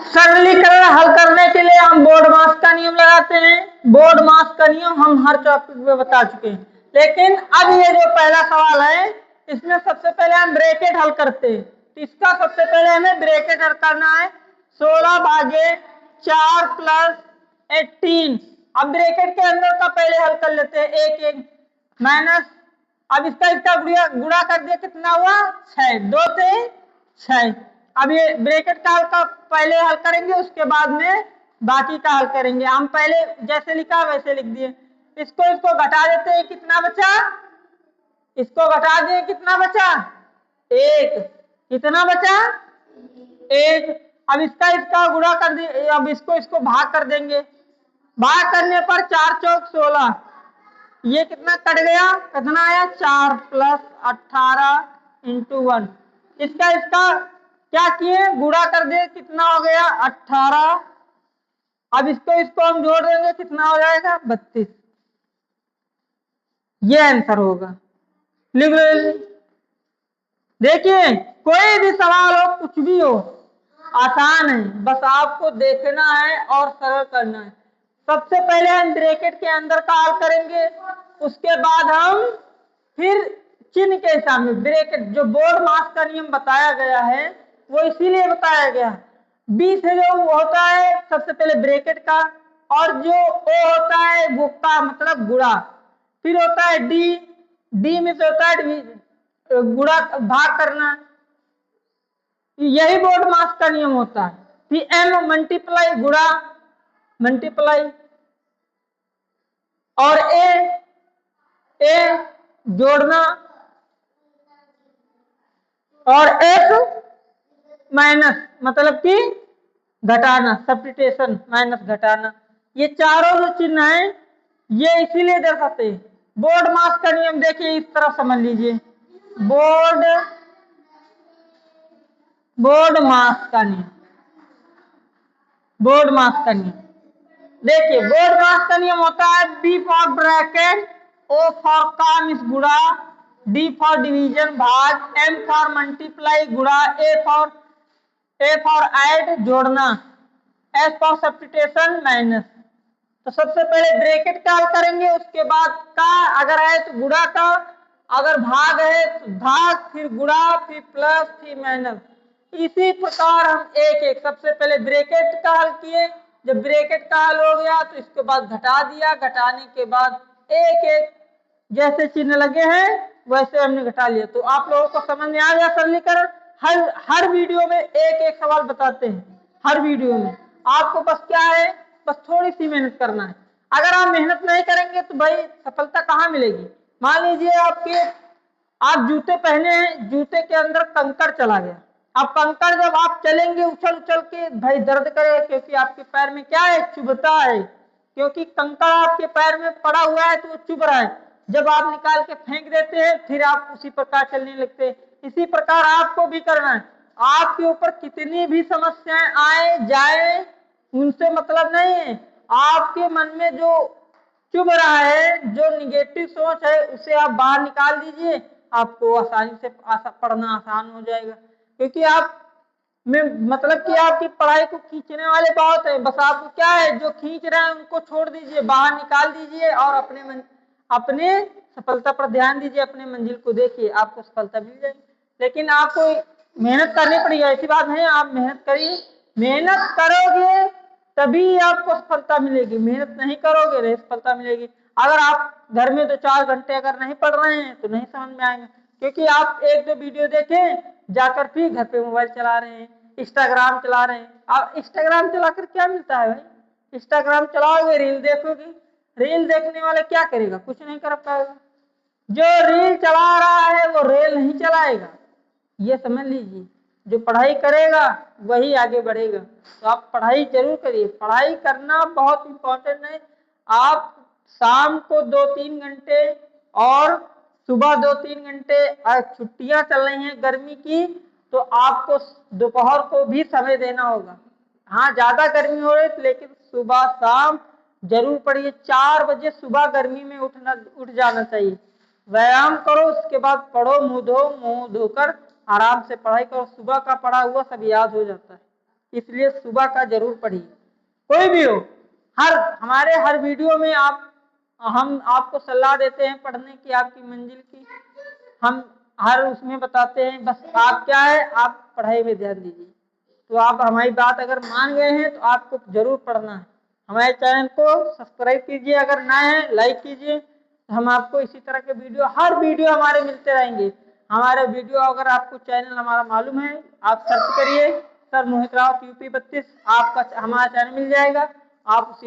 सरलीकरण हल करने के लिए हम बोर्ड मास का नियम लगाते हैं। बोर्ड मास का नियम हम हर टॉपिक में बता चुके हैं, लेकिन अब ये जो पहला सवाल है इसमें सबसे पहले हम ब्रैकेट हल करते हैं। तो इसका सबसे पहले हमें ब्रैकेट हल करना है। 16 भागे 4 प्लस 18। अब ब्रैकेट के अंदर का पहले हल कर लेते हैं। 1 1 माइनस, अब इसका गुणा कर दिया, कितना हुआ 6, 2 से 6। अब ये ब्रैकेट का हल का पहले हल करेंगे, उसके बाद में बाकी का हल करेंगे। हम पहले जैसे लिखा वैसे लिख दिए। इसको घटा देते हैं, कितना बचा, इसको घटा दिए, कितना बचा 1, कितना बचा 1। अब इसका गुणा कर दिए, अब इसको भाग कर देंगे। भाग करने पर 4 चौक 16, ये कितना कट गया, कितना आया 4 प्लस 18 इंटू 1। इसका क्या किए, गुणा कर दे, कितना हो गया 18। अब इसको हम जोड़ देंगे, कितना हो जाएगा 32। ये आंसर होगा। लिख लो। देखिए कोई भी सवाल हो, कुछ भी हो, आसान है, बस आपको देखना है और सरल करना है। सबसे पहले हम ब्रैकेट के अंदर का हल करेंगे, उसके बाद हम फिर चिन्ह के हिसाब में ब्रैकेट, जो बोर्ड मास का नियम बताया गया है वो इसीलिए बताया गया। बी से जो होता है सबसे पहले ब्रैकेट का, और जो ओ होता है वो का मतलब गुणा, फिर होता है डी में से होता है गुणा भाग करना, यही बोर्ड मास का नियम होता है। फिर एम मल्टीप्लाई गुणा मल्टीप्लाई, और ए जोड़ना, और एफ माइनस मतलब कि घटाना, सब्स्टिट्यूशन माइनस घटाना। ये चारों जो चिन्ह है ये इसीलिए दर्शाते हैं बोर्ड मास का नियम। देखिए इस तरफ समझ लीजिए, बोर्ड मास का नियम, बोर्ड मास का नियम। देखिए बोर्ड मास का नियम होता है B for bracket, O for काम इस गुणा, डी फॉर डिवीजन भाग, एम फॉर मल्टीप्लाई गुणा, ए फॉर ऐड जोड़ना, एस फॉर सब्स्टिट्यूशन माइनस। तो सबसे पहले ब्रैकेट का हल करेंगे, उसके बाद का अगर है तो गुणा का, अगर भाग है तो भाग, फिर गुणा, फिर प्लस, फिर माइनस। इसी प्रकार हम एक एक सबसे पहले ब्रैकेट का हल किए, जब ब्रैकेट का हल हो गया तो इसके बाद घटा दिया, घटाने के बाद एक एक जैसे चिन्ह लगे हैं वैसे हमने घटा लिया। तो आप लोगों को समझ में आ गया सरलीकरण। हर वीडियो में एक एक सवाल बताते हैं, हर वीडियो में। आपको बस क्या है, बस थोड़ी सी मेहनत करना है। अगर आप मेहनत नहीं करेंगे तो भाई सफलता कहाँ मिलेगी। मान लीजिए आप जूते पहने हैं, जूते के अंदर कंकड़ चला गया। अब कंकड़ जब आप चलेंगे उछल उछल के भाई दर्द करेगा, क्योंकि आपके पैर में क्या है, चुभता है, क्योंकि कंकड़ आपके पैर में पड़ा हुआ है तो वो चुभ रहा है। जब आप निकाल के फेंक देते हैं फिर आप उसी प्रकार चलने लगते हैं। इसी प्रकार आपको भी करना है। आपके ऊपर कितनी भी समस्याएं आए जाए उनसे मतलब नहीं है। आपके मन में जो चुभ रहा है, जो निगेटिव सोच है, उसे आप बाहर निकाल दीजिए, आपको आसानी से पढ़ना आसान हो जाएगा। क्योंकि आप में मतलब कि आपकी पढ़ाई को खींचने वाले बहुत है, बस आपको क्या है, जो खींच रहे हैं उनको छोड़ दीजिए, बाहर निकाल दीजिए और अपने सफलता पर ध्यान दीजिए, अपने मंजिल को देखिए, आपको सफलता मिल जाएगी। लेकिन आपको मेहनत करनी पड़ेगी, ऐसी बात नहीं, आप मेहनत करिए, मेहनत करोगे तभी आपको सफलता मिलेगी, मेहनत नहीं करोगे नहीं सफलता मिलेगी। अगर आप घर में 2-4 घंटे अगर नहीं पढ़ रहे हैं तो नहीं समझ में आएंगे, क्योंकि आप 1-2 वीडियो देखें जाकर फिर घर पे मोबाइल चला रहे हैं, इंस्टाग्राम चला रहे हैं। अब इंस्टाग्राम चलाकर क्या मिलता है भाई, इंस्टाग्राम चलाओगे रील देखोगे, रील देखने वाले क्या करेगा, कुछ नहीं कर पाएगा। जो रील चला रहा है वो रेल नहीं चलाएगा, ये समझ लीजिए। जो पढ़ाई करेगा वही आगे बढ़ेगा। तो आप पढ़ाई जरूर करिए, पढ़ाई करना बहुत इंपॉर्टेंट है। आप शाम को 2-3 घंटे और सुबह 2-3 घंटे, छुट्टियां चल रही हैं गर्मी की तो आपको दोपहर को भी समय देना होगा। हाँ ज्यादा गर्मी हो रही है लेकिन सुबह शाम जरूर पढ़िए। 4 बजे सुबह गर्मी में उठ जाना चाहिए, व्यायाम करो, उसके बाद पढ़ो, मुंह धोकर आराम से पढ़ाई करो, सुबह का पढ़ा हुआ सब याद हो जाता है। इसलिए सुबह का जरूर पढ़िए। कोई भी हो, हमारे हर वीडियो में हम आपको सलाह देते हैं पढ़ने की, आपकी मंजिल की हम हर उसमें बताते हैं। बस आप क्या है, आप पढ़ाई में ध्यान दीजिए। तो आप हमारी बात अगर मान गए हैं तो आपको जरूर पढ़ना है। हमारे चैनल को सब्सक्राइब कीजिए, अगर नए हैं लाइक कीजिए। हम आपको इसी तरह के वीडियो, हर वीडियो हमारे मिलते रहेंगे। हमारे वीडियो अगर आपको चैनल हमारा मालूम है, आप सर्च करिए सर मोहित रावत यूपी 32, आपका हमारा चैनल मिल जाएगा। आप उसी